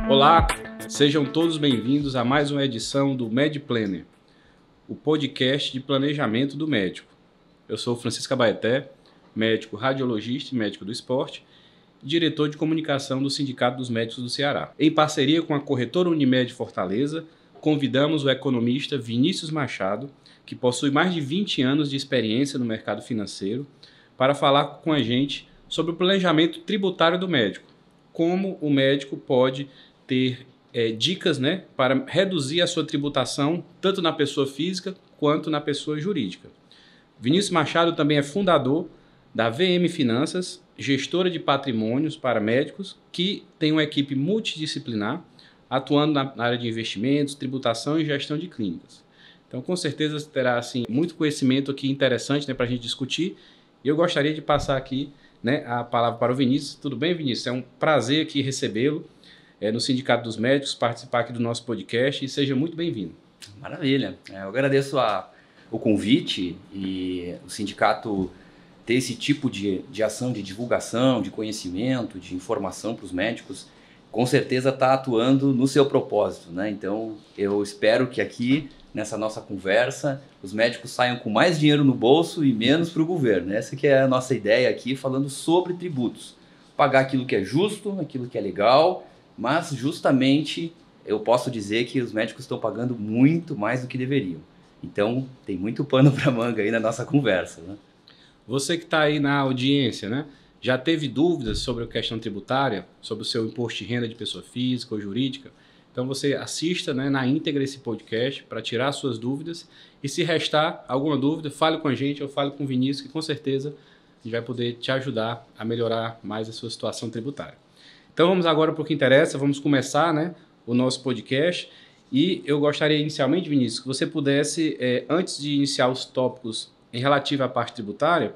Olá, sejam todos bem-vindos a mais uma edição do MedPlanner, o podcast de planejamento do médico. Eu sou Francisco Abaeté, médico radiologista e médico do esporte, diretor de comunicação do Sindicato dos Médicos do Ceará. Em parceria com a corretora Unimed Fortaleza, convidamos o economista Vinícius Machado, que possui mais de 20 anos de experiência no mercado financeiro, para falar com a gente sobre o planejamento tributário do médico. Como o médico pode ter dicas, para reduzir a sua tributação, tanto na pessoa física quanto na pessoa jurídica. Vinícius Machado também é fundador da VM Finanças, gestora de patrimônios para médicos, que tem uma equipe multidisciplinar, atuando na área de investimentos, tributação e gestão de clínicas. Então, com certeza, terá muito conhecimento aqui interessante para a gente discutir. E eu gostaria de passar aqui a palavra para o Vinícius. Tudo bem, Vinícius? É um prazer aqui recebê-lo no Sindicato dos Médicos, participar aqui do nosso podcast, e seja muito bem-vindo. Maravilha. Eu agradeço o convite e o sindicato ter esse tipo de ação de divulgação, de conhecimento, de informação para os médicos, com certeza está atuando no seu propósito, né? Então, eu espero que aqui, nessa nossa conversa, os médicos saiam com mais dinheiro no bolso e menos para o governo. Essa que é a nossa ideia aqui, falando sobre tributos. Pagar aquilo que é justo, aquilo que é legal, mas justamente eu posso dizer que os médicos estão pagando muito mais do que deveriam. Então, tem muito pano para manga aí na nossa conversa, né? Você que está aí na audiência, já teve dúvidas sobre a questão tributária, sobre o seu imposto de renda de pessoa física ou jurídica? Então você assista na íntegra esse podcast para tirar suas dúvidas, e se restar alguma dúvida, fale com a gente ou fale com o Vinícius, que com certeza a gente vai poder te ajudar a melhorar mais a sua situação tributária. Então vamos agora para o que interessa, vamos começar o nosso podcast, e eu gostaria inicialmente, Vinícius, que você pudesse, antes de iniciar os tópicos em relativo à parte tributária,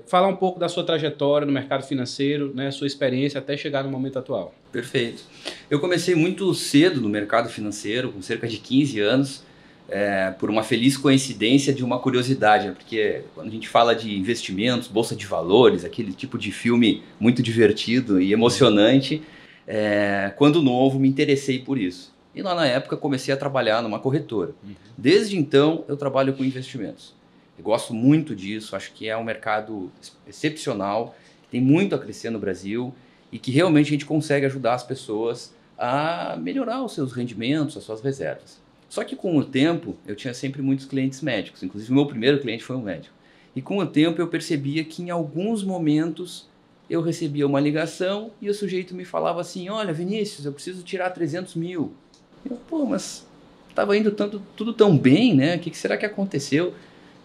falar um pouco da sua trajetória no mercado financeiro, sua experiência até chegar no momento atual. Perfeito. Eu comecei muito cedo no mercado financeiro, com cerca de 15 anos, por uma feliz coincidência de uma curiosidade, porque quando a gente fala de investimentos, bolsa de valores, aquele tipo de filme muito divertido e emocionante, quando novo me interessei por isso. E lá na época comecei a trabalhar numa corretora. Desde então eu trabalho com investimentos. Eu gosto muito disso, acho que é um mercado excepcional, tem muito a crescer no Brasil e que realmente a gente consegue ajudar as pessoas a melhorar os seus rendimentos, as suas reservas. Só que com o tempo eu tinha sempre muitos clientes médicos, inclusive o meu primeiro cliente foi um médico. E com o tempo eu percebia que em alguns momentos eu recebia uma ligação e o sujeito me falava assim: olha, Vinícius, eu preciso tirar 300 mil. Eu, mas estava indo tudo tão bem, né? O que será que aconteceu?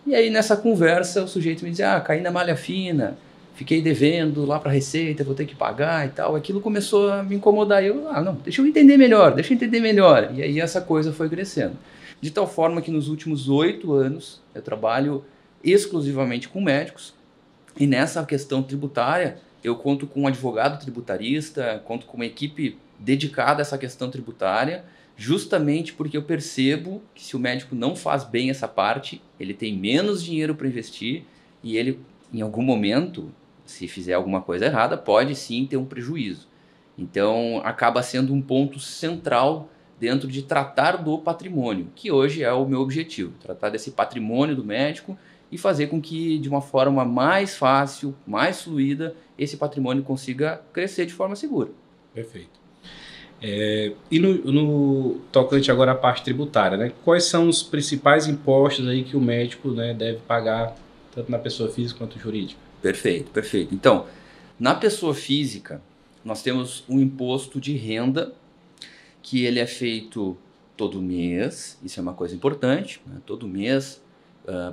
E aí nessa conversa o sujeito me dizia: caí na malha fina, fiquei devendo lá para a Receita, vou ter que pagar e tal. Aquilo começou a me incomodar. Eu, não, deixa eu entender melhor. E aí essa coisa foi crescendo. De tal forma que nos últimos 8 anos eu trabalho exclusivamente com médicos. E nessa questão tributária eu conto com um advogado tributarista, conto com uma equipe dedicada a essa questão tributária, justamente porque eu percebo que se o médico não faz bem essa parte, ele tem menos dinheiro para investir e ele, em algum momento, se fizer alguma coisa errada, pode sim ter um prejuízo. Então, acaba sendo um ponto central dentro de tratar do patrimônio, que hoje é o meu objetivo, tratar desse patrimônio do médico e fazer com que, de uma forma mais fácil, mais fluida, esse patrimônio consiga crescer de forma segura. Perfeito. E no tocante agora à parte tributária, quais são os principais impostos aí que o médico deve pagar, tanto na pessoa física quanto jurídica? Perfeito. Então, na pessoa física, nós temos um imposto de renda, que ele é feito todo mês, isso é uma coisa importante, todo mês.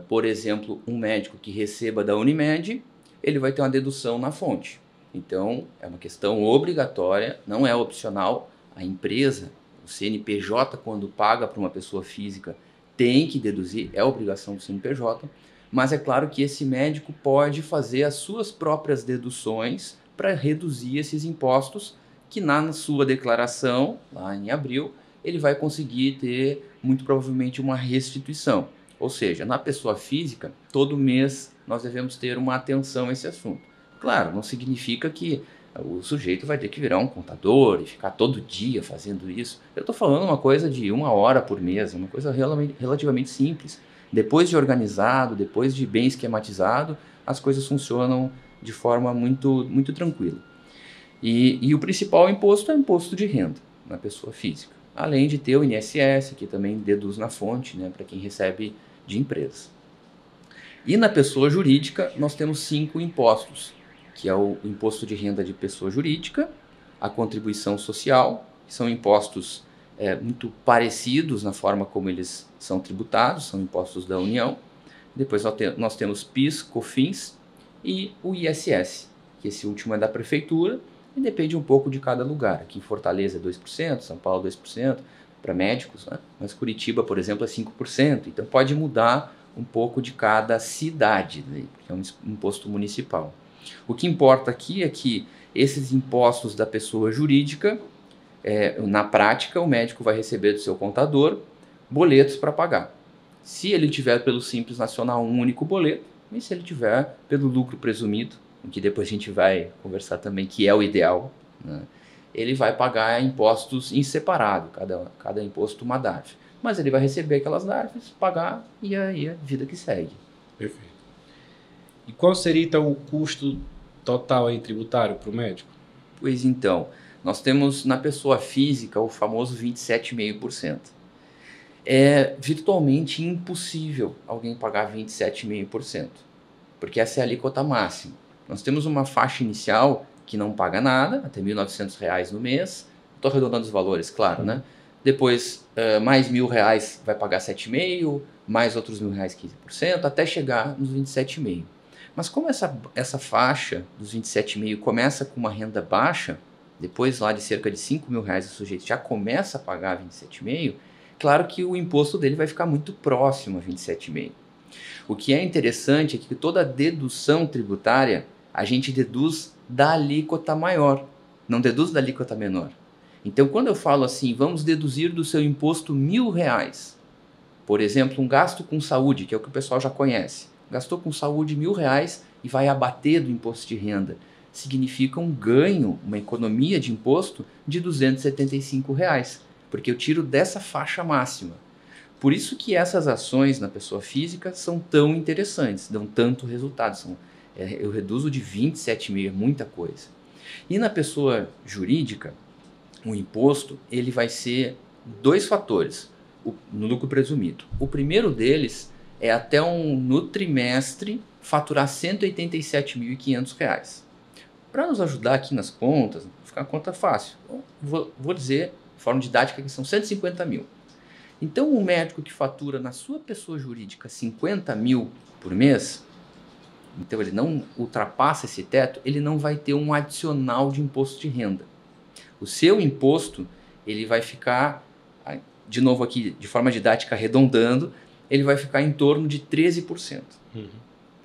Por exemplo, um médico que receba da Unimed, ele vai ter uma dedução na fonte. Então, é uma questão obrigatória, não é opcional. A empresa, o CNPJ, quando paga para uma pessoa física, tem que deduzir, é obrigação do CNPJ. Mas é claro que esse médico pode fazer as suas próprias deduções para reduzir esses impostos, que na sua declaração, lá em abril, ele vai conseguir ter, muito provavelmente, uma restituição. Ou seja, na pessoa física, todo mês nós devemos ter uma atenção a esse assunto. Claro, não significa que o sujeito vai ter que virar um contador e ficar todo dia fazendo isso. Eu estou falando uma coisa de 1 hora por mês, uma coisa relativamente simples. Depois de organizado, depois de bem esquematizado, as coisas funcionam de forma muito, muito tranquila. E o principal imposto é o imposto de renda na pessoa física. Além de ter o INSS, que também deduz na fonte, né, para quem recebe de empresas. E na pessoa jurídica, nós temos 5 impostos, que é o imposto de renda de pessoa jurídica, a contribuição social, que são impostos muito parecidos na forma como eles são tributados, são impostos da União. Depois nós temos PIS, COFINS e o ISS, que esse último é da prefeitura e depende um pouco de cada lugar. Aqui em Fortaleza é 2%, São Paulo 2%, para médicos, né? Mas Curitiba, por exemplo, é 5%, então pode mudar um pouco de cada cidade, né? Porque é um imposto municipal. O que importa aqui é que esses impostos da pessoa jurídica, na prática, o médico vai receber do seu contador boletos para pagar. Se ele tiver pelo Simples Nacional um único boleto, e se ele tiver pelo lucro presumido, o que depois a gente vai conversar também, que é o ideal, né? Ele vai pagar impostos em separado, cada imposto uma DARF. Mas ele vai receber aquelas DARFs, pagar e aí a vida que segue. Perfeito. E qual seria então o custo total aí tributário para o médico? Pois então, nós temos na pessoa física o famoso 27,5%. É virtualmente impossível alguém pagar 27,5%, porque essa é a alíquota máxima. Nós temos uma faixa inicial que não paga nada, até R$ 1.900 no mês. Estou arredondando os valores, claro, né? Depois, mais R$ 1.000 vai pagar 7,5%, mais outros R$ 1.000, 15%, até chegar nos 27,5%. Mas como essa faixa dos 27,5% começa com uma renda baixa, depois lá de cerca de R$ 5.000 o sujeito já começa a pagar 27,5%, claro que o imposto dele vai ficar muito próximo a 27,5%. O que é interessante é que toda dedução tributária a gente deduz da alíquota maior, não deduz da alíquota menor. Então, quando eu falo assim, vamos deduzir do seu imposto R$ 1.000, por exemplo, um gasto com saúde, que é o que o pessoal já conhece, gastou com saúde R$ 1.000 e vai abater do imposto de renda, significa um ganho, uma economia de imposto de R$ 275, porque eu tiro dessa faixa máxima. Por isso que essas ações na pessoa física são tão interessantes, dão tanto resultado. Eu reduzo de 27,5%, muita coisa. E na pessoa jurídica, o imposto ele vai ser 2 fatores no lucro presumido. O primeiro deles é até no trimestre faturar R$ 187.500. Para nos ajudar aqui nas contas, ficar a conta fácil, vou dizer de forma didática que são 150 mil. Então, um médico que fatura na sua pessoa jurídica 50 mil por mês, então ele não ultrapassa esse teto, ele não vai ter um adicional de imposto de renda. O seu imposto, ele vai ficar, de novo aqui, de forma didática, arredondando, ele vai ficar em torno de 13%.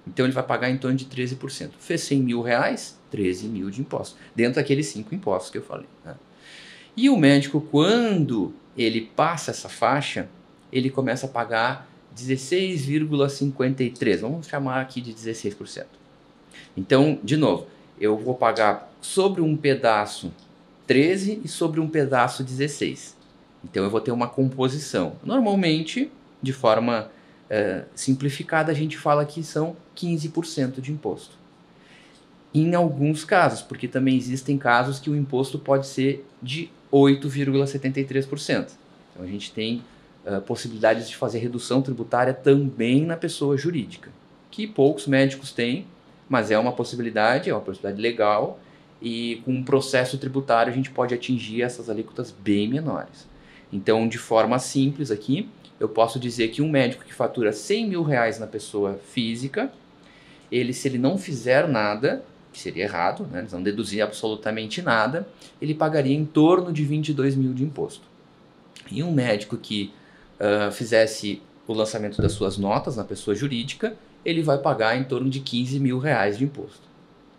Então ele vai pagar em torno de 13%. Fez R$ 100 mil, 13 mil de imposto, dentro daqueles 5 impostos que eu falei, né? E o médico, quando ele passa essa faixa, ele começa a pagar 16,53%. Vamos chamar aqui de 16%. Então, de novo, eu vou pagar sobre um pedaço 13 e sobre um pedaço 16. Então, eu vou ter uma composição. Normalmente, de forma simplificada, a gente fala que são 15% de imposto. Em alguns casos, porque também existem casos que o imposto pode ser de 8,73%. Então, a gente tem possibilidades de fazer redução tributária também na pessoa jurídica, que poucos médicos têm, mas é uma possibilidade legal, e com um processo tributário a gente pode atingir essas alíquotas bem menores. Então, de forma simples aqui, eu posso dizer que um médico que fatura R$ 100 mil na pessoa física, se ele não fizer nada, que seria errado, né, não deduzir absolutamente nada, ele pagaria em torno de 22 mil de imposto. E um médico que fizesse o lançamento das suas notas na pessoa jurídica, ele vai pagar em torno de 15 mil de imposto.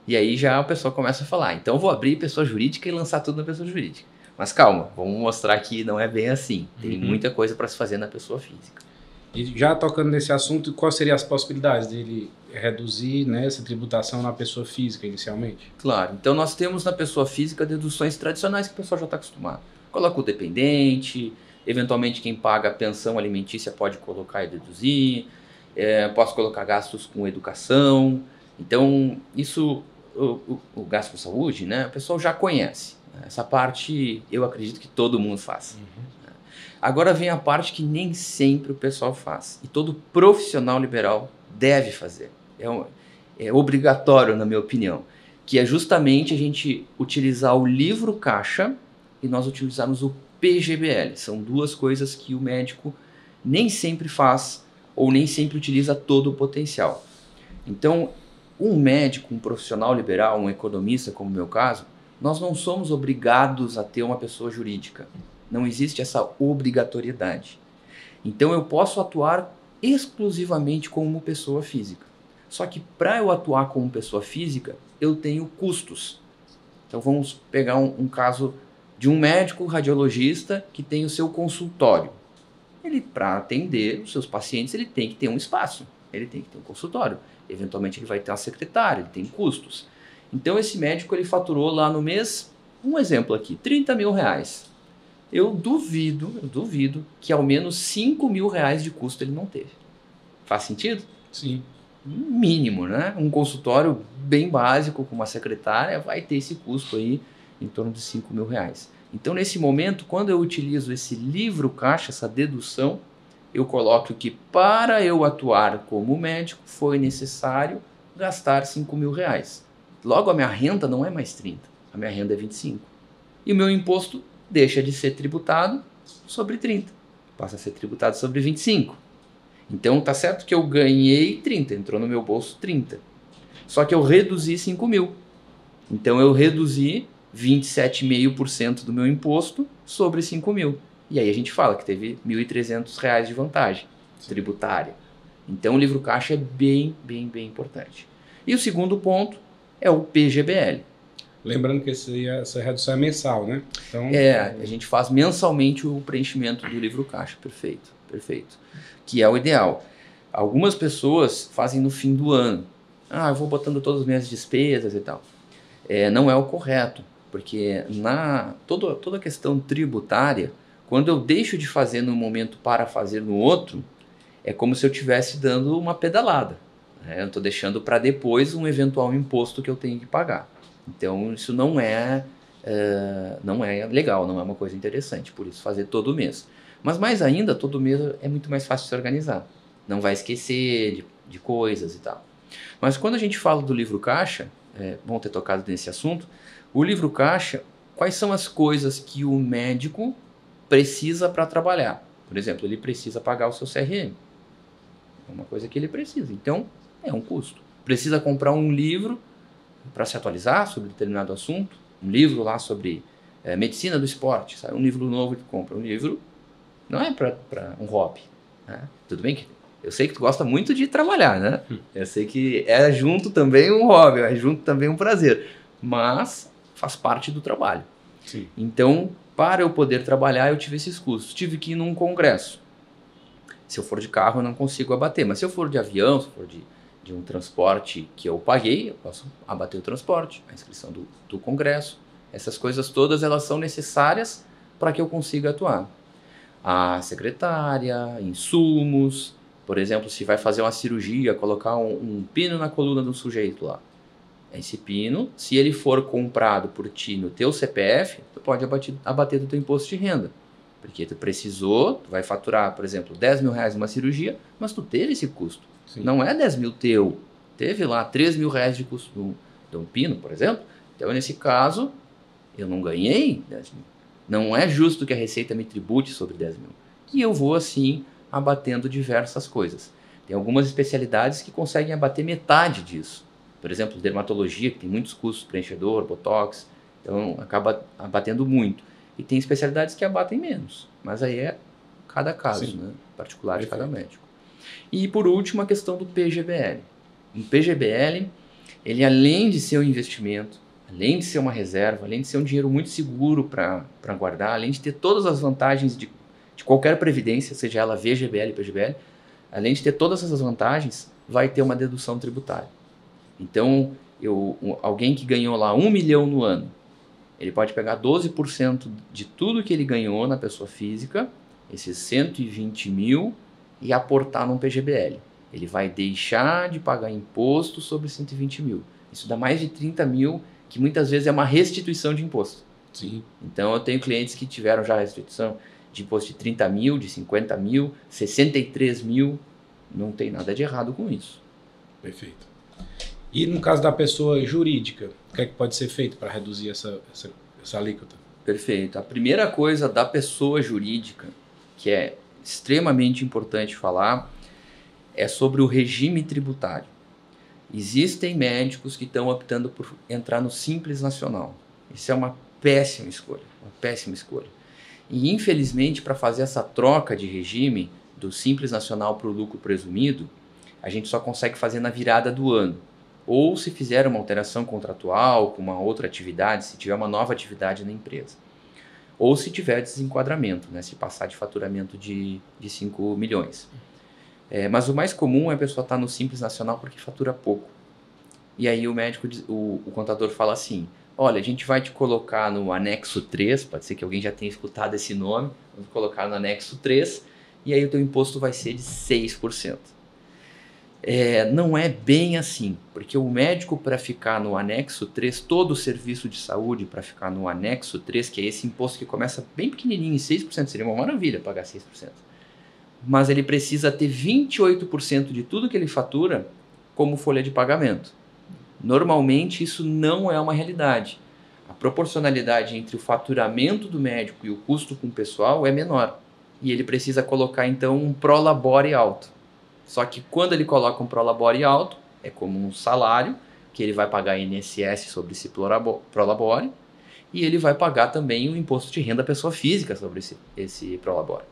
E aí já o pessoal começa a falar, então eu vou abrir pessoa jurídica e lançar tudo na pessoa jurídica. Mas calma, vamos mostrar que não é bem assim. Tem muita coisa para se fazer na pessoa física. E já tocando nesse assunto, quais seriam as possibilidades dele reduzir, né, essa tributação na pessoa física inicialmente? Claro, então nós temos na pessoa física deduções tradicionais que o pessoal já está acostumado. Coloca o dependente, eventualmente quem paga a pensão alimentícia pode colocar e deduzir, posso colocar gastos com educação. Então, isso, o gasto com saúde, né, o pessoal já conhece. Essa parte eu acredito que todo mundo faz. Agora vem a parte que nem sempre o pessoal faz. E todo profissional liberal deve fazer. É obrigatório, na minha opinião. Que é justamente a gente utilizar o livro caixa e nós utilizarmos o PGBL. São duas coisas que o médico nem sempre faz ou nem sempre utiliza todo o potencial. Então, um médico, um profissional liberal, um economista, como no meu caso, nós não somos obrigados a ter uma pessoa jurídica. Não existe essa obrigatoriedade. Então, eu posso atuar exclusivamente como pessoa física. Só que para eu atuar como pessoa física, eu tenho custos. Então vamos pegar um caso de um médico radiologista que tem o seu consultório. Ele, para atender os seus pacientes, ele tem que ter um espaço, ele tem que ter um consultório. Eventualmente ele vai ter uma secretária, ele tem custos. Então esse médico ele faturou lá no mês, um exemplo aqui, R$30.000. Eu duvido que ao menos R$5.000 de custo ele não teve. Faz sentido? Sim. Mínimo, né? Um consultório bem básico com uma secretária vai ter esse custo aí em torno de R$5.000. Então, nesse momento, quando eu utilizo esse livro caixa, essa dedução, eu coloco que para eu atuar como médico foi necessário gastar R$5.000. Logo, a minha renda não é mais 30, a minha renda é 25. E o meu imposto deixa de ser tributado sobre 30, passa a ser tributado sobre 25. Então tá certo que eu ganhei 30, entrou no meu bolso 30. Só que eu reduzi 5.000. Então eu reduzi 27,5% do meu imposto sobre 5.000. E aí a gente fala que teve R$1.300 de vantagem tributária. Então o livro caixa é bem importante. E o segundo ponto é o PGBL. Lembrando que essa redução é mensal, né? Então, a gente faz mensalmente o preenchimento do livro caixa. Perfeito. Que é o ideal. Algumas pessoas fazem no fim do ano. Eu vou botando todas as minhas despesas e tal. Não é o correto, porque toda a questão tributária, quando eu deixo de fazer num momento para fazer no outro, é como se eu estivesse dando uma pedalada. Eu estou deixando para depois um eventual imposto que eu tenho que pagar. Então isso não é legal, não é uma coisa interessante, por isso fazer todo mês. Mas mais ainda, todo mês é muito mais fácil de se organizar. Não vai esquecer de coisas e tal. Mas quando a gente fala do livro caixa, é bom ter tocado nesse assunto, o livro caixa, quais são as coisas que o médico precisa para trabalhar? Por exemplo, ele precisa pagar o seu CRM. É uma coisa que ele precisa. Então, é um custo. Precisa comprar um livro para se atualizar sobre determinado assunto. Um livro lá sobre medicina do esporte. Sabe? Um livro novo que compra. Um livro não é para um hobby. Né? Tudo bem que eu sei que tu gosta muito de trabalhar, né? Eu sei que é junto também um hobby, é junto também um prazer. Mas faz parte do trabalho. Sim. Então, para eu poder trabalhar, eu tive esses custos. Tive que ir num congresso. Se eu for de carro, eu não consigo abater. Mas se eu for de avião, se eu for de um transporte que eu paguei, eu posso abater o transporte, a inscrição do congresso. Essas coisas todas, elas são necessárias para que eu consiga atuar. A secretária, insumos, por exemplo, se vai fazer uma cirurgia, colocar um pino na coluna do sujeito lá. Esse pino, se ele for comprado por ti no teu CPF, tu pode abater do teu imposto de renda. Porque tu precisou, tu vai faturar, por exemplo, R$10.000 numa cirurgia, mas tu teve esse custo. Sim. Não é 10 mil teu. Teve lá R$3.000 de custo de um pino, por exemplo. Então, nesse caso, eu não ganhei 10 mil. Não é justo que a Receita me tribute sobre 10 mil. E eu vou, assim, abatendo diversas coisas. Tem algumas especialidades que conseguem abater metade disso. Por exemplo, dermatologia, que tem muitos custos, preenchedor, botox. Então, acaba abatendo muito. E tem especialidades que abatem menos. Mas aí é cada caso, né? Particular de cada médico. E, por último, a questão do PGBL. O PGBL, ele além de ser um investimento, além de ser uma reserva, além de ser um dinheiro muito seguro para guardar, além de ter todas as vantagens de qualquer previdência, seja ela VGBL, PGBL, além de ter todas essas vantagens, vai ter uma dedução tributária. Então, alguém que ganhou lá 1 milhão no ano, ele pode pegar 12% de tudo que ele ganhou na pessoa física, esses 120 mil, e aportar num PGBL. Ele vai deixar de pagar imposto sobre 120 mil. Isso dá mais de 30 mil, que muitas vezes é uma restituição de imposto. Sim. Então, eu tenho clientes que tiveram já restituição de imposto de 30 mil, de 50 mil, 63 mil. Não tem nada de errado com isso. Perfeito. E no caso da pessoa jurídica, o que é que pode ser feito para reduzir essa alíquota? Perfeito. A primeira coisa da pessoa jurídica, que é extremamente importante falar, é sobre o regime tributário. Existem médicos que estão optando por entrar no Simples Nacional. Isso é uma péssima escolha, uma péssima escolha. E infelizmente, para fazer essa troca de regime do Simples Nacional para o lucro presumido, a gente só consegue fazer na virada do ano. Ou se fizer uma alteração contratual com uma outra atividade, se tiver uma nova atividade na empresa. Ou se tiver desenquadramento, né? Se passar de faturamento de 5 milhões. Mas o mais comum é a pessoa estar no Simples Nacional porque fatura pouco. E aí o médico, o contador fala assim, olha, a gente vai te colocar no anexo 3, pode ser que alguém já tenha escutado esse nome, vamos colocar no anexo 3, e aí o teu imposto vai ser de 6%. Não é bem assim, porque o médico, para ficar no anexo 3, todo o serviço de saúde para ficar no anexo 3, que é esse imposto que começa bem pequenininho, em 6%, seria uma maravilha pagar 6%. Mas ele precisa ter 28% de tudo que ele fatura como folha de pagamento. Normalmente isso não é uma realidade. A proporcionalidade entre o faturamento do médico e o custo com o pessoal é menor. E ele precisa colocar então um prolabore alto. Só que quando ele coloca um prolabore alto, é como um salário, que ele vai pagar INSS sobre esse prolabore, e ele vai pagar também o imposto de renda à pessoa física sobre esse prolabore.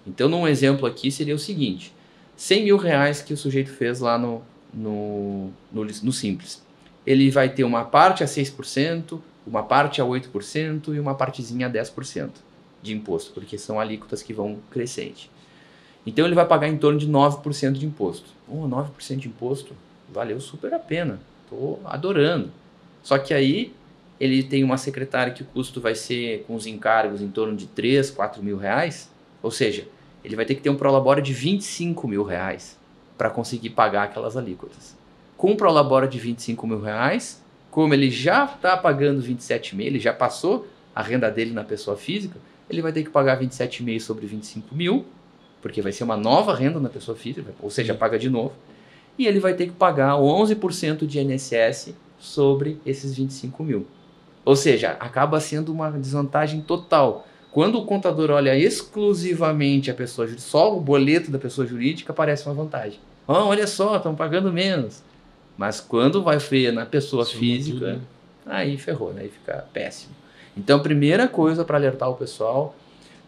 Então, num exemplo aqui, seria o seguinte, 100 mil reais que o sujeito fez lá no Simples. Ele vai ter uma parte a 6%, uma parte a 8% e uma partezinha a 10% de imposto, porque são alíquotas que vão crescente. Então ele vai pagar em torno de 9% de imposto. 9% de imposto valeu super a pena, estou adorando. Só que aí ele tem uma secretária que o custo vai ser com os encargos em torno de 3, 4 mil reais, ou seja, ele vai ter que ter um prolabore de 25 mil reais para conseguir pagar aquelas alíquotas. Com um prolabore de 25 mil reais, como ele já está pagando 27,5, ele já passou a renda dele na pessoa física, ele vai ter que pagar 27,5 sobre 25 mil, porque vai ser uma nova renda na pessoa física, ou seja, paga de novo, e ele vai ter que pagar 11% de INSS sobre esses 25 mil. Ou seja, acaba sendo uma desvantagem total. Quando o contador olha exclusivamente a pessoa jurídica, só o boleto da pessoa jurídica, parece uma vantagem. Olha só, estão pagando menos. Mas quando vai ver na pessoa física, aí ferrou, né? Aí fica péssimo. Então, a primeira coisa para alertar o pessoal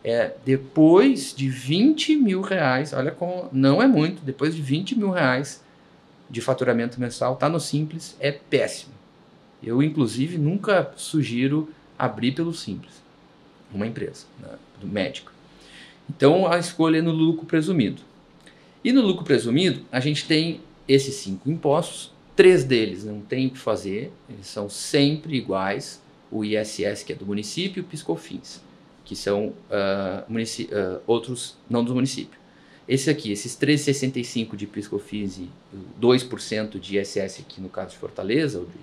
é depois de 20 mil reais, olha como não é muito, depois de 20 mil reais de faturamento mensal, tá no Simples, é péssimo. Eu, inclusive, nunca sugiro abrir pelo Simples, uma empresa, né, do médico. Então, a escolha é no lucro presumido. E no lucro presumido, a gente tem esses 5 impostos, 3 deles não tem o que fazer, eles são sempre iguais, o ISS, que é do município, e o PiscoFins, que são outros não do município. Esse aqui, esses 3,65 de PiscoFins e 2% de ISS aqui no caso de Fortaleza, ou de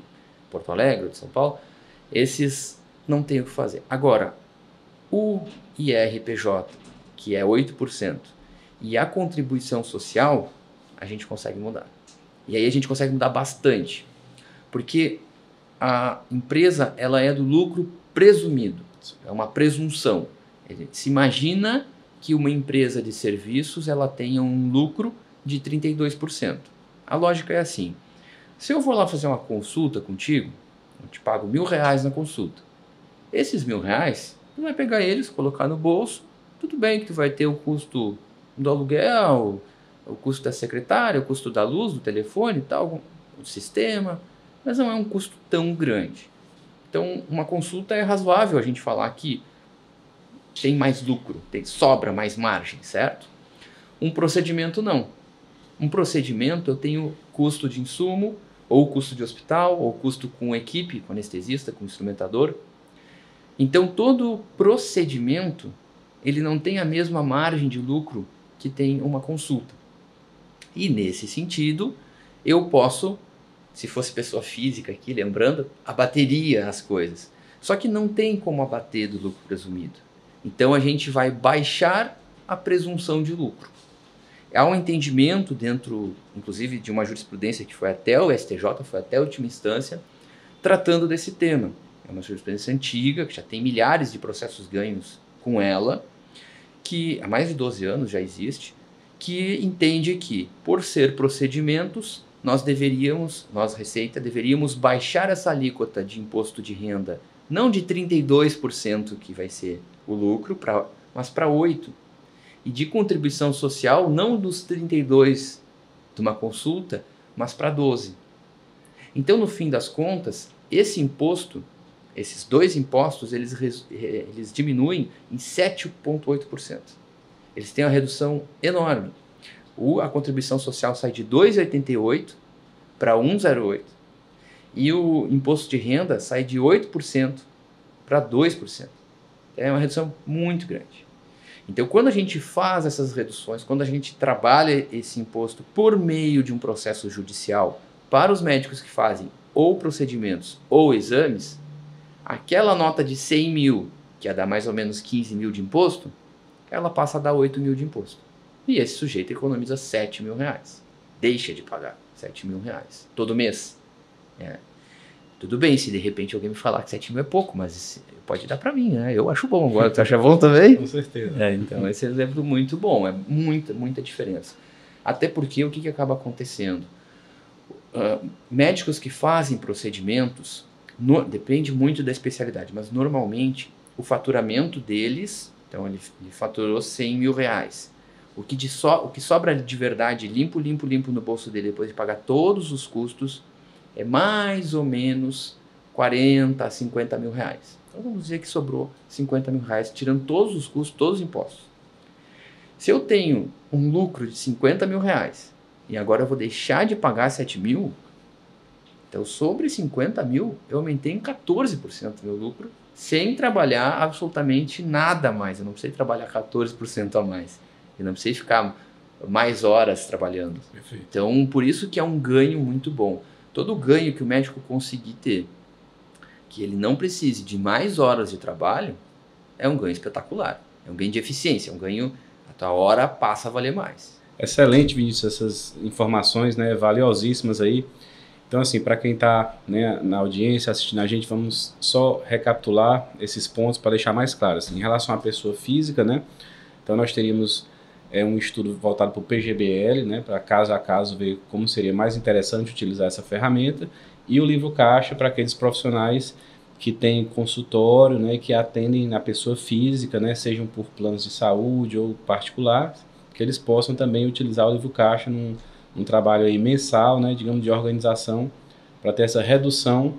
Porto Alegre, ou de São Paulo, esses não tem o que fazer. Agora, o IRPJ, que é 8%, e a contribuição social, a gente consegue mudar. E aí a gente consegue mudar bastante, porque a empresa ela é do lucro presumido, é uma presunção. Se imagina que uma empresa de serviços ela tenha um lucro de 32%. A lógica é assim, se eu vou lá fazer uma consulta contigo, eu te pago R$1.000 na consulta. Esses R$1.000, tu vai pegar eles, colocar no bolso, tudo bem que tu vai ter o custo do aluguel, o custo da secretária, o custo da luz, do telefone e tal, o sistema, mas não é um custo tão grande. Então, uma consulta é razoável a gente falar que tem mais lucro, sobra mais margem, certo? Um procedimento não. Um procedimento, eu tenho custo de insumo, ou custo de hospital, ou custo com equipe, com anestesista, com instrumentador. Então, todo procedimento, ele não tem a mesma margem de lucro que tem uma consulta. E nesse sentido, eu posso, se fosse pessoa física aqui, lembrando, abateria as coisas. Só que não tem como abater do lucro presumido. Então, a gente vai baixar a presunção de lucro. Há um entendimento dentro, inclusive, de uma jurisprudência que foi até o STJ, foi até a última instância, tratando desse tema. É uma jurisprudência antiga, que já tem milhares de processos ganhos com ela, que há mais de 12 anos já existe, que entende que, por ser procedimentos, nós, Receita, deveríamos baixar essa alíquota de imposto de renda, não de 32%, que vai ser o lucro, mas para 8%. E de contribuição social, não dos 32% de uma consulta, mas para 12%. Então, no fim das contas, esse imposto, esses dois impostos, eles diminuem em 7,8%. Eles têm uma redução enorme. A contribuição social sai de 2,88% para 1,08%. E o imposto de renda sai de 8% para 2%. É uma redução muito grande. Então, quando a gente faz essas reduções, quando a gente trabalha esse imposto por meio de um processo judicial para os médicos que fazem ou procedimentos ou exames, aquela nota de 100 mil, que ia dar mais ou menos 15 mil de imposto, ela passa a dar 8 mil de imposto. E esse sujeito economiza 7 mil reais. Deixa de pagar 7 mil reais todo mês. Tudo bem, se de repente alguém me falar que 7 mil é pouco, mas pode dar para mim, né? Eu acho bom. Agora, tu acha bom também? Com certeza. Então, esse exemplo é muito bom. É muita diferença. Até porque o que acaba acontecendo? Médicos que fazem procedimentos, depende muito da especialidade, mas normalmente o faturamento deles, então ele faturou 100 mil reais. O que sobra de verdade, limpo no bolso dele, depois de pagar todos os custos, é mais ou menos 40 a 50 mil reais. Então vamos dizer que sobrou 50 mil reais, tirando todos os custos, todos os impostos. Se eu tenho um lucro de 50 mil reais e agora eu vou deixar de pagar 7 mil, então sobre 50 mil eu aumentei em 14% meu lucro, sem trabalhar absolutamente nada mais. Eu não precisei trabalhar 14% a mais. Eu não precisei ficar mais horas trabalhando. Perfeito. Então, por isso que é um ganho muito bom. Todo ganho que o médico conseguir ter, que ele não precise de mais horas de trabalho, é um ganho espetacular. É um ganho de eficiência, é um ganho, a tua hora passa a valer mais. Excelente, Vinícius, essas informações, né, valiosíssimas aí. Então, assim, para quem está, né, na audiência, assistindo a gente, vamos só recapitular esses pontos para deixar mais claro. Assim, em relação à pessoa física, né, então nós teríamos um estudo voltado para o PGBL, né, para caso a caso ver como seria mais interessante utilizar essa ferramenta, e o livro caixa para aqueles profissionais que têm consultório, né, que atendem na pessoa física, né, sejam por planos de saúde ou particular, que eles possam também utilizar o livro caixa num trabalho aí mensal, né, digamos, de organização, para ter essa redução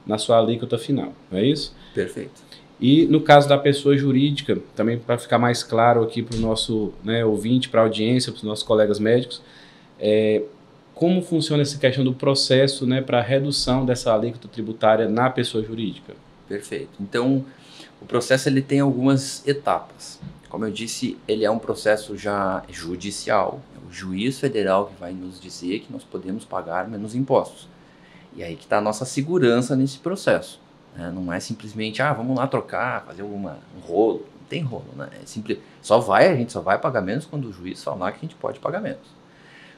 na sua alíquota final, não é isso? Perfeito. E no caso da pessoa jurídica, também para ficar mais claro aqui para o nosso, né, ouvinte, para a audiência, para os nossos colegas médicos, como funciona essa questão do processo, né, para a redução dessa alíquota tributária na pessoa jurídica? Perfeito. Então, o processo ele tem algumas etapas. Como eu disse, ele é um processo já judicial. É o juiz federal que vai nos dizer que nós podemos pagar menos impostos. E aí que está a nossa segurança nesse processo. Não é simplesmente, vamos lá trocar, fazer um rolo. Não tem rolo, né? É simples. A gente só vai pagar menos quando o juiz falar que a gente pode pagar menos.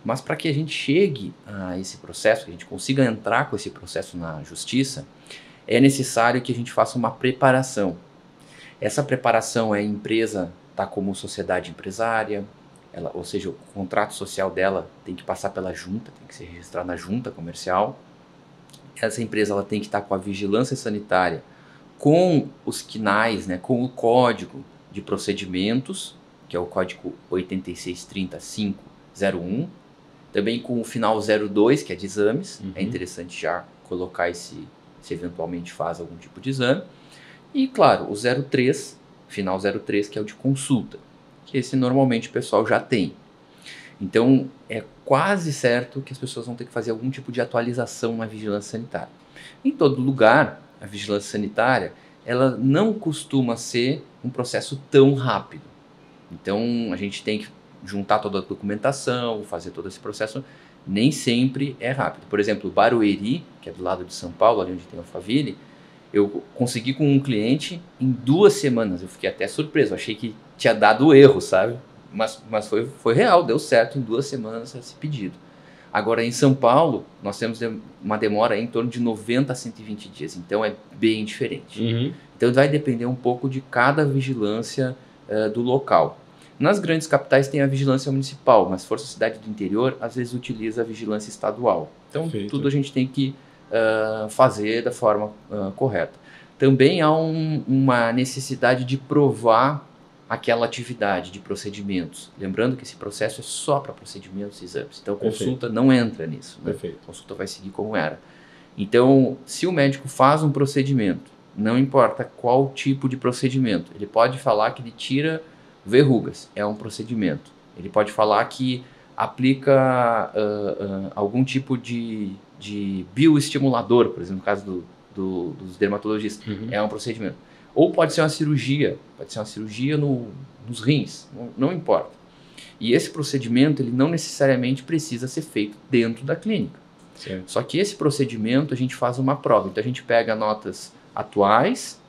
Mas para que a gente chegue a esse processo, que a gente consiga entrar com esse processo na justiça, é necessário que a gente faça uma preparação. Essa preparação a empresa está como sociedade empresária, ou seja, o contrato social dela tem que passar pela junta, tem que ser registrado na junta comercial. Essa empresa ela tem que estar com a vigilância sanitária, com os CNAES, né, com o código de procedimentos, que é o código 8630501, também com o final 02, que é de exames. É interessante já colocar se eventualmente faz algum tipo de exame. E, claro, o 03, final 03, que é o de consulta, que esse normalmente o pessoal já tem. Então, é quase certo que as pessoas vão ter que fazer algum tipo de atualização na vigilância sanitária. Em todo lugar, a vigilância sanitária, ela não costuma ser um processo tão rápido. Então, a gente tem que juntar toda a documentação, fazer todo esse processo. Nem sempre é rápido. Por exemplo, Barueri, que é do lado de São Paulo, ali onde tem a Alphaville, eu consegui com um cliente em 2 semanas. Eu fiquei até surpreso, achei que tinha dado erro, sabe? Mas foi real, deu certo em 2 semanas esse pedido. Agora, em São Paulo, nós temos uma demora em torno de 90 a 120 dias, então é bem diferente. Uhum. Então vai depender um pouco de cada vigilância do local. Nas grandes capitais tem a vigilância municipal, mas se for cidade do interior, às vezes utiliza a vigilância estadual. Então Perfeito. tudo a gente tem que fazer da forma correta. Também há uma necessidade de provar aquela atividade de procedimentos. Lembrando que esse processo é só para procedimentos e exames. Então a consulta não entra nisso. Né? Perfeito. A consulta vai seguir como era. Então, se o médico faz um procedimento, não importa qual tipo de procedimento, ele pode falar que ele tira verrugas, é um procedimento. Ele pode falar que aplica algum tipo de bioestimulador, por exemplo, no caso dos dermatologistas, é um procedimento. Ou pode ser uma cirurgia nos rins, não importa. E esse procedimento, ele não necessariamente precisa ser feito dentro da clínica. Certo. Só que esse procedimento a gente faz uma prova. Então a gente pega notas atuais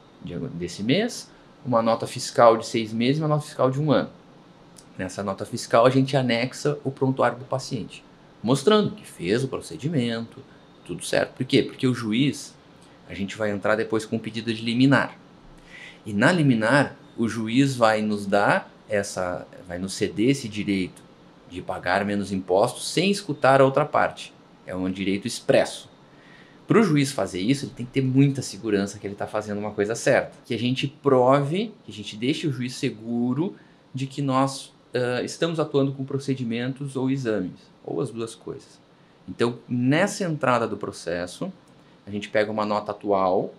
desse mês, uma nota fiscal de 6 meses e uma nota fiscal de 1 ano. Nessa nota fiscal a gente anexa o prontuário do paciente, mostrando que fez o procedimento, tudo certo. Por quê? Porque o juiz, a gente vai entrar depois com um pedido de liminar. E na liminar, o juiz vai nos ceder esse direito de pagar menos impostos sem escutar a outra parte. É um direito expresso. Para o juiz fazer isso, ele tem que ter muita segurança que ele está fazendo uma coisa certa. Que a gente prove, que a gente deixe o juiz seguro de que nós estamos atuando com procedimentos ou exames, ou as duas coisas. Então, nessa entrada do processo, a gente pega uma nota atual,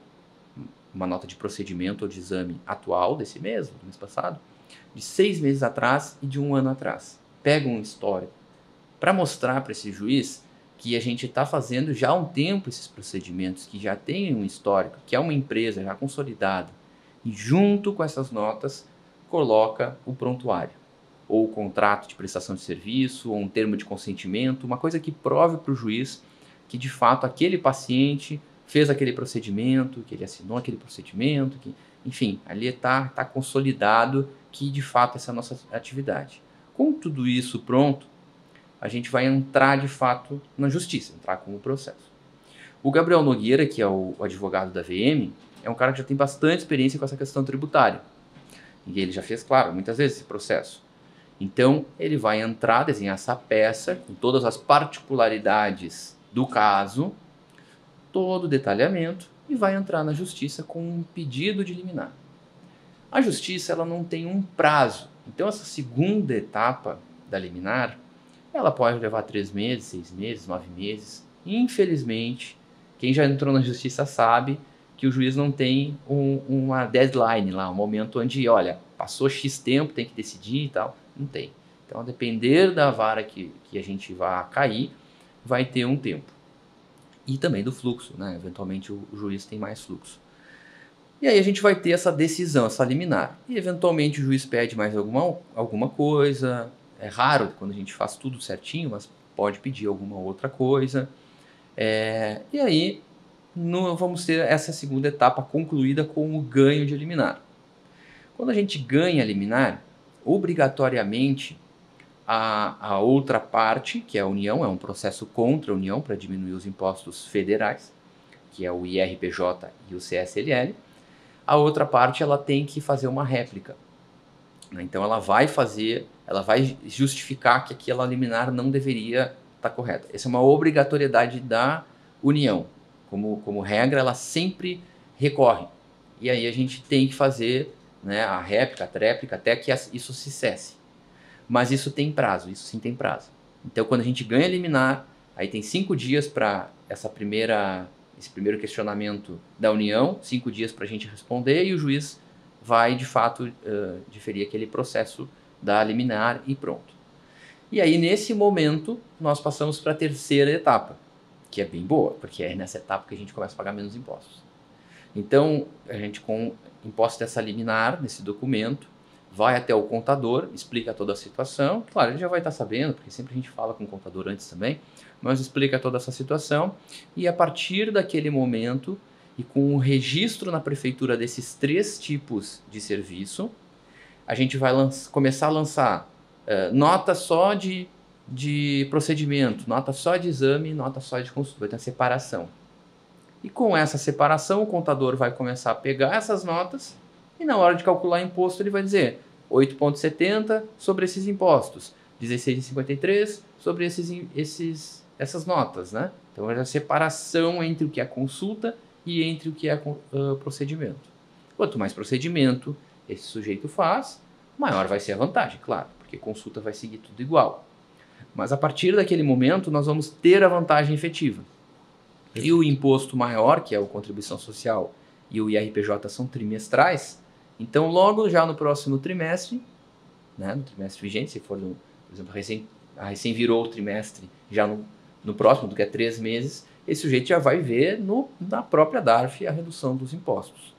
uma nota de procedimento ou de exame atual desse mês, do mês passado, de 6 meses atrás e de 1 ano atrás. Pega um histórico para mostrar para esse juiz que a gente está fazendo já há um tempo esses procedimentos, que já tem um histórico, que é uma empresa já consolidada, e junto com essas notas coloca o prontuário, ou o contrato de prestação de serviço, ou um termo de consentimento, uma coisa que prove para o juiz que de fato aquele paciente fez aquele procedimento, que ele assinou aquele procedimento, que, enfim, ali está consolidado que de fato essa é a nossa atividade. Com tudo isso pronto, a gente vai entrar de fato na justiça, entrar com o processo. O Gabriel Nogueira, que é o advogado da VM, é um cara que já tem bastante experiência com essa questão tributária. E ele já fez, claro, muitas vezes esse processo. Então, ele vai entrar, desenhar essa peça com todas as particularidades do caso, todo o detalhamento, e vai entrar na justiça com um pedido de liminar. A justiça ela não tem um prazo. Então, essa segunda etapa da liminar, ela pode levar 3 meses, 6 meses, 9 meses. Infelizmente, quem já entrou na justiça sabe que o juiz não tem uma deadline lá, um momento onde, olha, passou X tempo, tem que decidir e tal. Não tem. Então, a depender da vara que a gente vai cair, vai ter um tempo. E também do fluxo, né? Eventualmente o juiz tem mais fluxo. E aí a gente vai ter essa decisão, essa liminar. E eventualmente o juiz pede mais alguma coisa. É raro quando a gente faz tudo certinho, mas pode pedir alguma outra coisa. E aí vamos ter essa segunda etapa concluída com o ganho de liminar. Quando a gente ganha a liminar, obrigatoriamente a outra parte, que é a União, é um processo contra a União para diminuir os impostos federais, que é o IRPJ e o CSLL. A outra parte ela tem que fazer uma réplica. Então ela vai justificar que aquela liminar não deveria estar correta. Essa é uma obrigatoriedade da União. Como regra, ela sempre recorre. E aí a gente tem que fazer, né, a réplica, a tréplica, até que isso se cesse. Mas isso tem prazo, isso sim tem prazo. Então quando a gente ganha liminar, aí tem 5 dias para esse primeiro questionamento da União, 5 dias para a gente responder e o juiz vai, de fato, diferir aquele processo da liminar e pronto. E aí, nesse momento, nós passamos para a terceira etapa, que é bem boa, porque é nessa etapa que a gente começa a pagar menos impostos. Então, a gente, com imposto dessa liminar, nesse documento, vai até o contador, explica toda a situação. Claro, ele já vai estar sabendo, porque sempre a gente fala com o contador antes também, mas explica toda essa situação. E a partir daquele momento, e com o registro na prefeitura desses 3 tipos de serviço, a gente vai começar a lançar nota só de procedimento, nota só de exame, nota só de consulta. Vai ter uma separação. E com essa separação, o contador vai começar a pegar essas notas e na hora de calcular imposto ele vai dizer 8,70 sobre esses impostos, 16,53 sobre essas notas, né? Então é a separação entre o que é consulta e entre o que é procedimento. Quanto mais procedimento esse sujeito faz, maior vai ser a vantagem, claro, porque consulta vai seguir tudo igual. Mas a partir daquele momento nós vamos ter a vantagem efetiva. E o imposto maior, que é a contribuição social, e o IRPJ são trimestrais. Então, logo já no próximo trimestre, né, no trimestre vigente, se for, por exemplo, recém virou o trimestre, já no próximo, do que é 3 meses, esse sujeito já vai ver na própria DARF a redução dos impostos.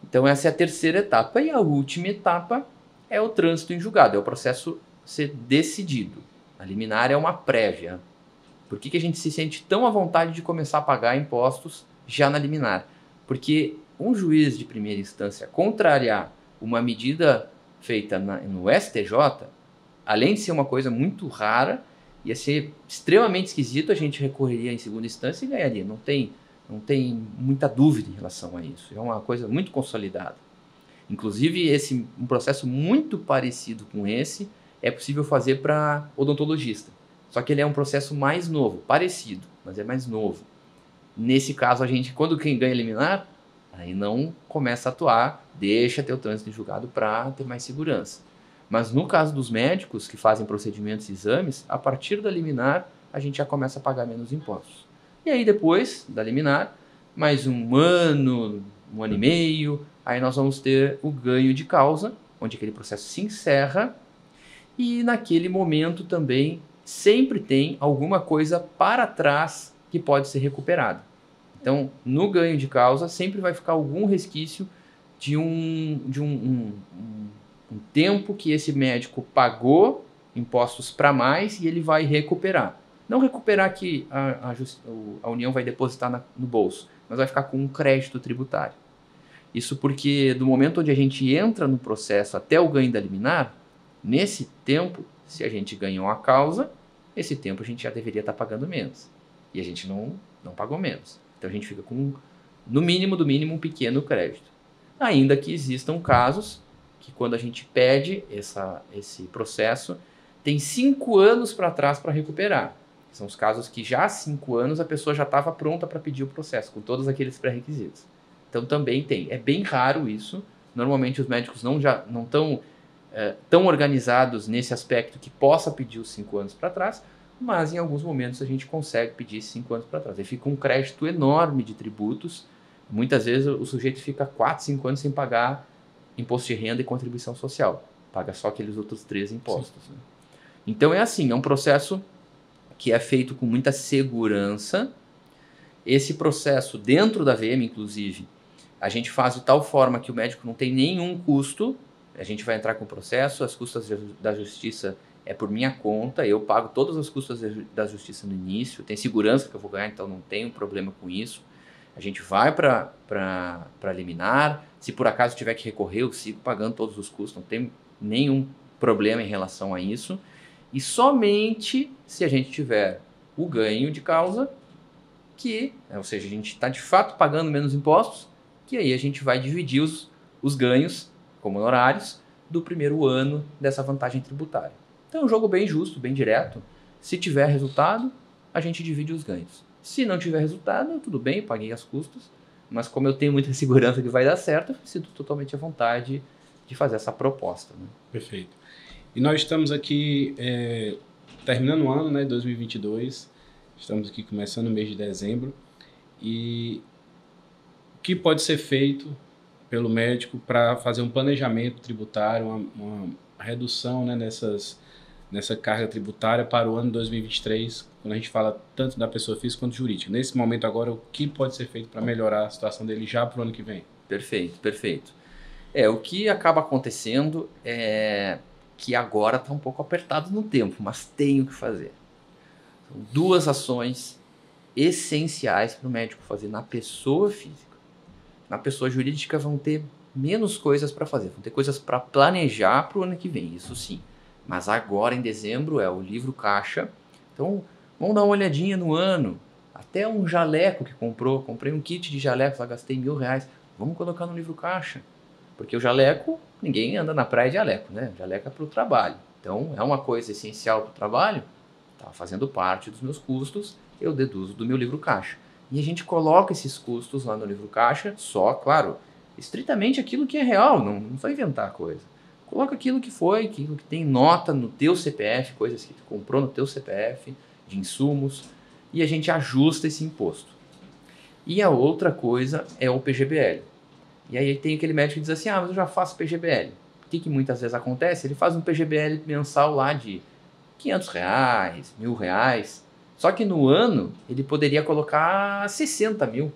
Então, essa é a terceira etapa. E a última etapa é o trânsito em julgado, é o processo ser decidido. A liminar é uma prévia. Por que a gente se sente tão à vontade de começar a pagar impostos já na liminar? Porque um juiz de primeira instância contrariar uma medida feita no STJ, além de ser uma coisa muito rara, ia ser extremamente esquisito, a gente recorreria em segunda instância e ganharia. Não tem muita dúvida em relação a isso. É uma coisa muito consolidada. Inclusive, um processo muito parecido com esse é possível fazer para odontologista. Só que ele é um processo mais novo, parecido, mas é mais novo. Nesse caso, quando quem ganha liminar, aí não começa a atuar, deixa ter o trânsito em julgado para ter mais segurança. Mas no caso dos médicos que fazem procedimentos e exames, a partir da liminar, a gente já começa a pagar menos impostos. E aí depois da liminar, mais 1 ano, 1 ano e meio, aí nós vamos ter o ganho de causa, onde aquele processo se encerra, e naquele momento também sempre tem alguma coisa para trás que pode ser recuperada. Então, no ganho de causa, sempre vai ficar algum resquício de um tempo que esse médico pagou impostos para mais e ele vai recuperar. Não recuperar que a União vai depositar no bolso, mas vai ficar com um crédito tributário. Isso porque do momento onde a gente entra no processo até o ganho da liminar, nesse tempo, se a gente ganhou a causa, esse tempo a gente já deveria estar pagando menos. E a gente não pagou menos. Então a gente fica com, no mínimo do mínimo, um pequeno crédito. Ainda que existam casos que quando a gente pede esse processo, tem 5 anos para trás para recuperar. São os casos que já há 5 anos a pessoa já estava pronta para pedir o processo, com todos aqueles pré-requisitos. Então também tem. É bem raro isso. Normalmente os médicos não estão tão organizados nesse aspecto que possa pedir os 5 anos para trás, mas em alguns momentos a gente consegue pedir 5 anos para trás. Aí fica um crédito enorme de tributos. Muitas vezes o sujeito fica 4, 5 anos sem pagar imposto de renda e contribuição social. Paga só aqueles outros 3 impostos. Né? Então é assim, é um processo que é feito com muita segurança. Esse processo dentro da VM, inclusive, a gente faz de tal forma que o médico não tem nenhum custo. A gente vai entrar com o processo, as custas da justiça é por minha conta, eu pago todas as custas da justiça no início, tem segurança que eu vou ganhar, então não tenho problema com isso. A gente vai para liminar, se por acaso tiver que recorrer, eu sigo pagando todos os custos, não tem nenhum problema em relação a isso. E somente se a gente tiver o ganho de causa, ou seja, a gente está de fato pagando menos impostos, que aí a gente vai dividir os ganhos como honorários do primeiro ano dessa vantagem tributária. Então é um jogo bem justo, bem direto. Se tiver resultado, a gente divide os ganhos. Se não tiver resultado, tudo bem, paguei as custas, mas como eu tenho muita segurança que vai dar certo, eu sinto totalmente à vontade de fazer essa proposta. Né? Perfeito. E nós estamos aqui terminando o ano, né, 2022, estamos aqui começando o mês de dezembro, e o que pode ser feito pelo médico para fazer um planejamento tributário, uma redução, né, nessa carga tributária para o ano 2023, quando a gente fala tanto da pessoa física quanto jurídica. Nesse momento agora, o que pode ser feito para melhorar a situação dele já para o ano que vem? Perfeito, perfeito. O que acaba acontecendo é que agora está um pouco apertado no tempo, mas tem o que fazer. São duas ações essenciais para o médico fazer na pessoa física. Na pessoa jurídica vão ter menos coisas para fazer, vão ter coisas para planejar para o ano que vem, isso sim. Mas agora em dezembro é o livro caixa, então vamos dar uma olhadinha no ano, até um jaleco que comprei um kit de jalecos, lá gastei R$1.000, vamos colocar no livro caixa, porque o jaleco, ninguém anda na praia de jaleco, né? Jaleco é para o trabalho, então é uma coisa essencial para o trabalho, está fazendo parte dos meus custos, eu deduzo do meu livro caixa. E a gente coloca esses custos lá no livro caixa, só, claro, estritamente aquilo que é real, não vai inventar coisa. Coloca aquilo que foi, aquilo que tem nota no teu CPF, coisas que tu comprou no teu CPF, de insumos, e a gente ajusta esse imposto. E a outra coisa é o PGBL. E aí tem aquele médico que diz assim, mas eu já faço PGBL. O que muitas vezes acontece? Ele faz um PGBL mensal lá de R$500, R$1.000, só que no ano ele poderia colocar 60 mil.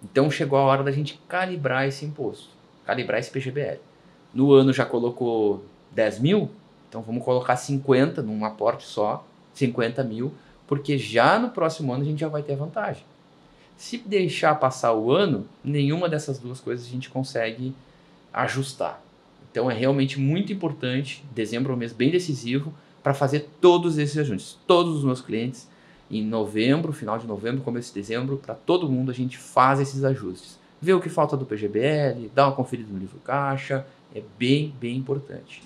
Então chegou a hora da gente calibrar esse imposto, calibrar esse PGBL. No ano já colocou 10 mil, então vamos colocar 50 num aporte só, 50 mil, porque já no próximo ano a gente já vai ter vantagem. Se deixar passar o ano, nenhuma dessas duas coisas a gente consegue ajustar. Então é realmente muito importante, dezembro é um mês bem decisivo, para fazer todos esses ajustes. Todos os meus clientes, em novembro, final de novembro, começo de dezembro, para todo mundo a gente faz esses ajustes. Vê o que falta do PGBL, dá uma conferida no livro caixa, é bem, bem importante.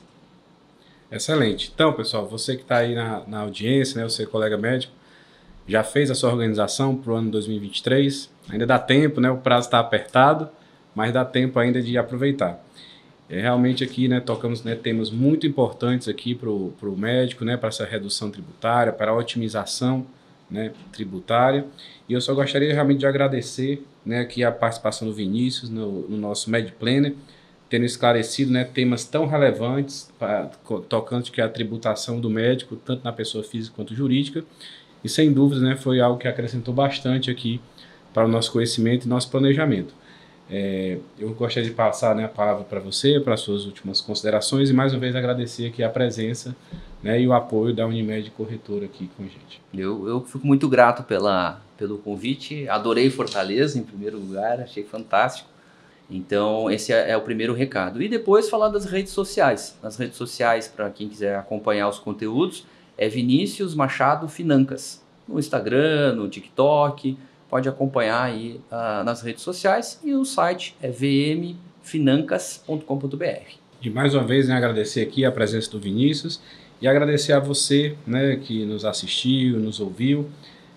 Excelente. Então, pessoal, você que está aí na audiência, né, você colega médico, já fez a sua organização para o ano 2023? Ainda dá tempo, né? O prazo está apertado, mas dá tempo ainda de aproveitar. Realmente aqui, né, tocamos, né, temas muito importantes aqui para o médico, né, para essa redução tributária, para a otimização, né, tributária. E eu só gostaria realmente de agradecer, né, aqui a participação do Vinícius no nosso MedPlanner, tendo esclarecido, né, temas tão relevantes, tocando que a tributação do médico, tanto na pessoa física quanto jurídica. E sem dúvidas, né, foi algo que acrescentou bastante aqui para o nosso conhecimento e nosso planejamento. Eu gostaria de passar, né, a palavra para você, para as suas últimas considerações e mais uma vez agradecer aqui a presença, né, e o apoio da Unimed Corretora aqui com a gente. Eu fico muito grato pelo convite, adorei Fortaleza em primeiro lugar, achei fantástico. Então esse é o primeiro recado. E depois falar das redes sociais. Nas redes sociais, para quem quiser acompanhar os conteúdos, é Vinícius Machado Financas. No Instagram, no TikTok, pode acompanhar aí nas redes sociais. E o site é vmfinancas.com.br. E mais uma vez, né, agradecer aqui a presença do Vinícius e agradecer a você, né, que nos assistiu, nos ouviu.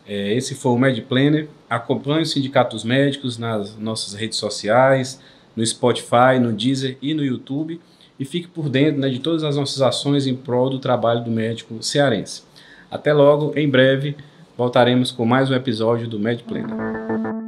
Esse foi o MedPlanner. Acompanhe o Sindicato dos Médicos nas nossas redes sociais, no Spotify, no Deezer e no YouTube. E fique por dentro, né, de todas as nossas ações em prol do trabalho do médico cearense. Até logo, em breve, voltaremos com mais um episódio do MedPlanner.